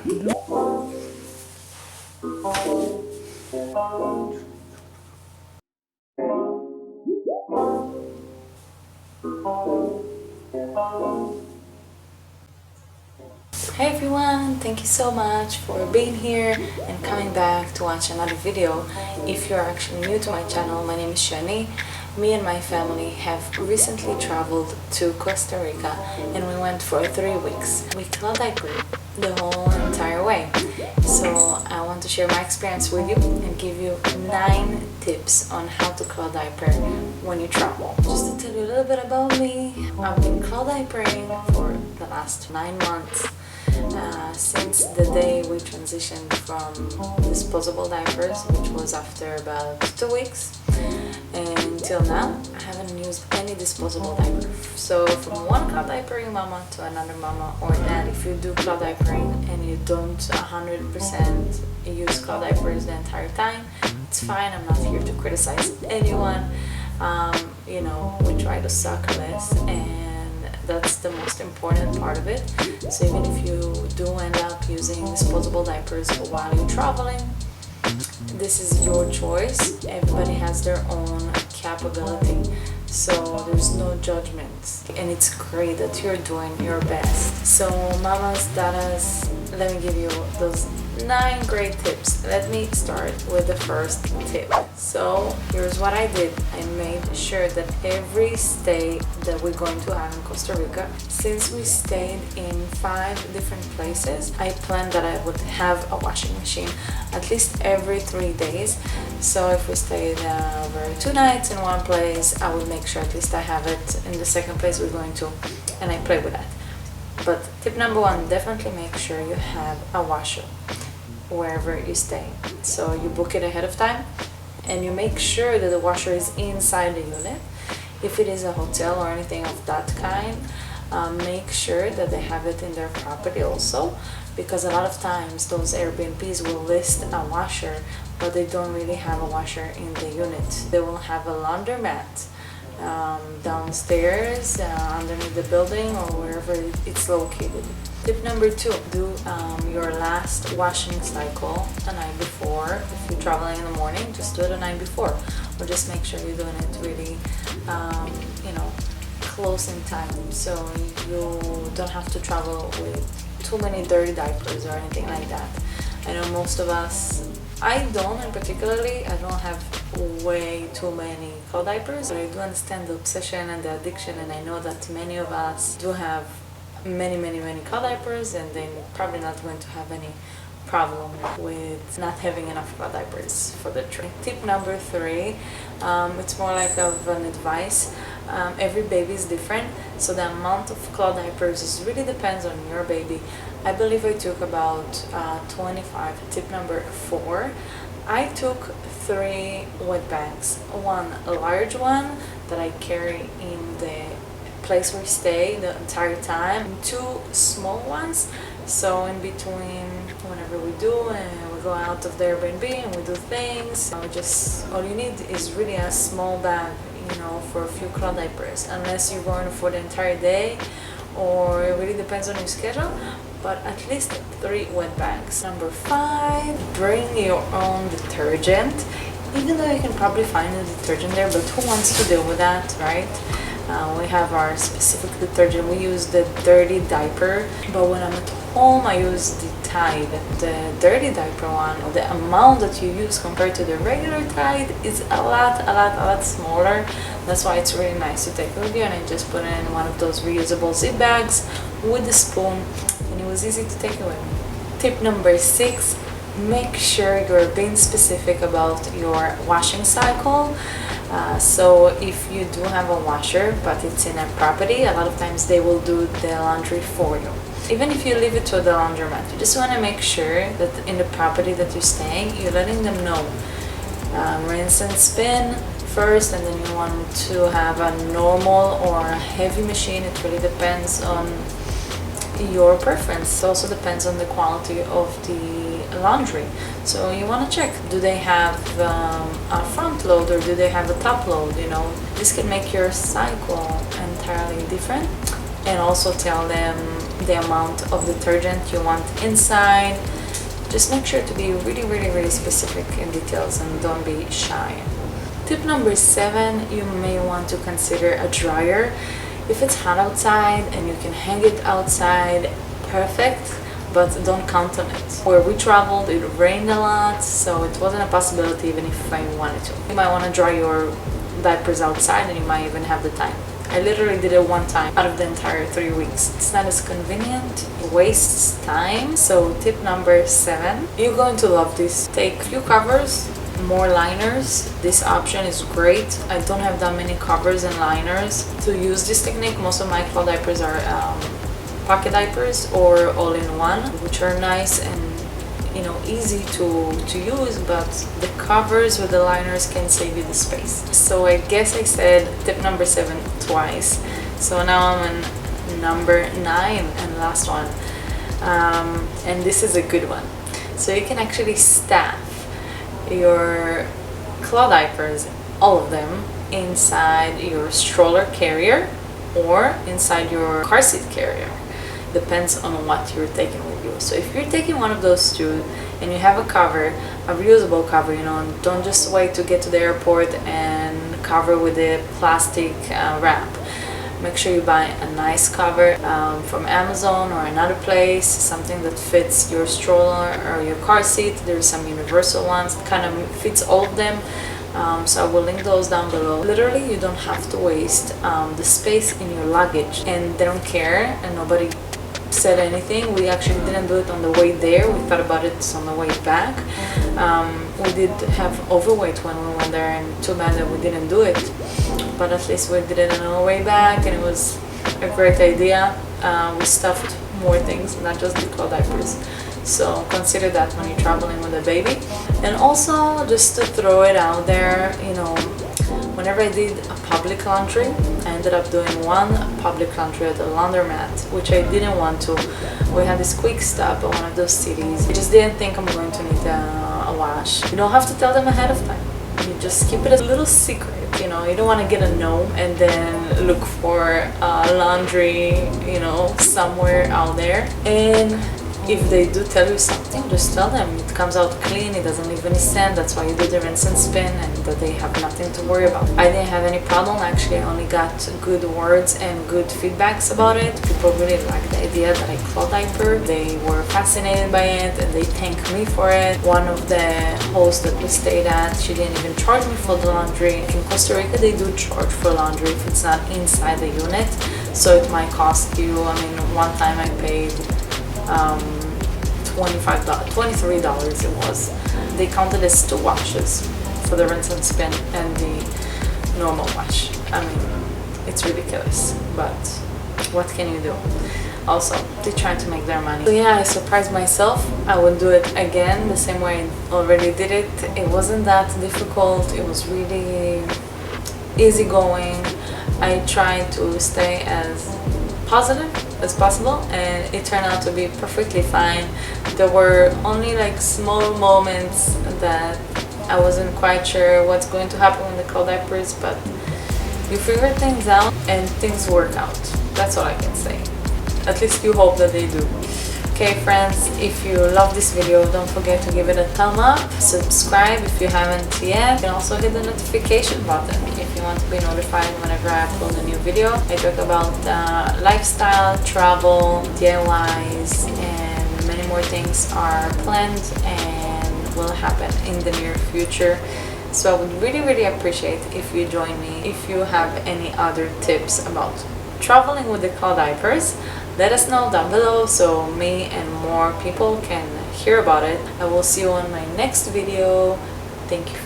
Hey everyone, thank you so much for being here and coming back to watch another video. If you're actually new to my channel, my name is Shani. Me and my family have recently traveled to Costa Rica and we went for 3 weeks. We cloud diapered the whole entire way. So I want to share my experience with you and give you 9 tips on how to cloud diaper when you travel. Just to tell you a little bit about me, I've been cloud diapering for the last 9 months. Since the day we transitioned from disposable diapers, which was after about 2 weeks, and until now I haven't used any disposable diaper. So from one cloud diapering mama to another mama, or dad, if you do cloud diapering and you don't 100% use cloud diapers the entire time, it's fine. I'm not here to criticize anyone. We try to suck less, and that's the most important part of it. So even if you do end up using disposable diapers while you're traveling, this is your choice. Everybody has their own capability, so there's no judgment, and it's great that you're doing your best. So mamas, dadas, let me give you those 9 great tips. Let me start with the first tip. So here's what I did. I made sure that every stay that we're going to have in Costa Rica, since we stayed in 5 different places, I planned that I would have a washing machine at least every 3 days. So if we stayed over 2 nights in one place, I would make sure at least I have it in the second place we're going to, and I play with that. But tip number 1, definitely make sure you have a washer wherever you stay. So you book it ahead of time and you make sure that the washer is inside the unit. If it is a hotel or anything of that kind, make sure that they have it in their property also, because a lot of times those Airbnbs will list a washer but they don't really have a washer in the unit. They will have a laundromat downstairs, underneath the building, or wherever it's located. Tip number 2, do your last washing cycle the night before. If you're traveling in the morning, just do it the night before, or just make sure you're doing it really close in time, so you don't have to travel with too many dirty diapers or anything like that. I know most of us, I don't, and particularly I don't have way too many cloud diapers, but I do understand the obsession and the addiction, and I know that many of us do have many cloud diapers, and they're probably not going to have any problem with not having enough cloud diapers for the trip. Tip number 3, it's more like of an advice. Every baby is different, so the amount of cloud diapers really depends on your baby. I believe I took about 25. Tip number 4, I took 3 wet bags. One, a large one that I carry in the place we stay the entire time. 2 small ones, so in between, whenever we do and we go out of the Airbnb and we do things, all you need is really a small bag, for a few cloud diapers, unless you're going for the entire day, or it really depends on your schedule, but at least 3 wet bags. Number 5, bring your own detergent. Even though you can probably find the detergent there, but who wants to deal with that, right? We have our specific detergent. We use the dirty diaper, but when I'm at home I use the Tide. The dirty diaper one, the amount that you use compared to the regular Tide is a lot smaller. That's why it's really nice to take it with you, and I just put it in one of those reusable zip bags with a spoon, and it was easy to take it with me. Tip number 6, make sure you're being specific about your washing cycle. So if you do have a washer but it's in a property, a lot of times they will do the laundry for you. Even if you leave it to the laundromat, you just want to make sure that in the property that you're staying, you're letting them know. Rinse and spin first, and then you want to have a normal or a heavy machine. It really depends on your preference. It also depends on the quality of the laundry. So you want to check, do they have a front load or do they have a top load? This can make your cycle entirely different, and also tell them the amount of detergent you want inside. Just make sure to be really specific in details and don't be shy. Tip number 7, you may want to consider a dryer. If it's hot outside and you can hang it outside, perfect, but don't count on it. Where we traveled, it rained a lot, so it wasn't a possibility even if I wanted to. You might want to dry your diapers outside and you might even have the time. I literally did it one time out of the entire 3 weeks. It's not as convenient, it wastes time. So tip number 7, you're going to love this. Take a few covers, more liners. This option is great. I don't have that many covers and liners to use this technique. Most of my cloth diapers are pocket diapers or all-in-one, which are nice and easy to use, but the covers with the liners can save you the space. So I guess I said tip number 7 twice, so now I'm on number 9 and last one, and this is a good one. So you can actually staff your cloth diapers, all of them, inside your stroller carrier or inside your car seat carrier. Depends on what you're taking with you. So if you're taking one of those two and you have a cover, a reusable cover, don't just wait to get to the airport and cover with a plastic wrap. Make sure you buy a nice cover from Amazon or another place, something that fits your stroller or your car seat. There's some universal ones that kind of fits all of them. So I will link those down below. Literally, you don't have to waste the space in your luggage, and they don't care, and nobody said anything. We actually didn't do it on the way there. We thought about it on the way back. We did have overweight when we went there, and too bad that we didn't do it, but at least we did it on our way back, and it was a great idea. We stuffed more things, not just the cloth diapers, so consider that when you're traveling with a baby. And also, just to throw it out there, whenever I did a public laundry, I ended up doing one public laundry at the laundromat, which I didn't want to. We had this quick stop at one of those cities. I just didn't think I'm going to need a wash. You don't have to tell them ahead of time. You just keep it a little secret, you don't want to get a no and then look for laundry, somewhere out there. And if they do tell you something, just tell them it comes out clean, it doesn't leave any scent. That's why you do the rinse and spin, and that they have nothing to worry about. I didn't have any problem. Actually, I only got good words and good feedbacks about it. People really liked the idea that I cloth diaper. They were fascinated by it and they thanked me for it. One of the hosts that we stayed at, she didn't even charge me for the laundry. In Costa Rica, they do charge for laundry if it's not inside the unit, so it might cost you, one time I paid $23 it was. They counted as 2 washes for the rinse and spin and the normal wash. It's ridiculous, but what can you do? Also, they're trying to make their money. So yeah, I surprised myself. I would do it again the same way I already did it. It wasn't that difficult. It was really easygoing. I tried to stay as positive as possible, and it turned out to be perfectly fine. There were only small moments that I wasn't quite sure what's going to happen with the cloth diapers, but you figure things out and things work out. That's all I can say. At least you hope that they do. Okay friends, if you love this video, don't forget to give it a thumb up, subscribe if you haven't yet, and also hit the notification button if you want to be notified whenever I upload a new video. I talk about lifestyle, travel, DIYs, and many more things are planned and will happen in the near future. So I would really appreciate if you join me. If you have any other tips about traveling with the cloth diapers, let us know down below so me and more people can hear about it. I will see you on my next video. Thank you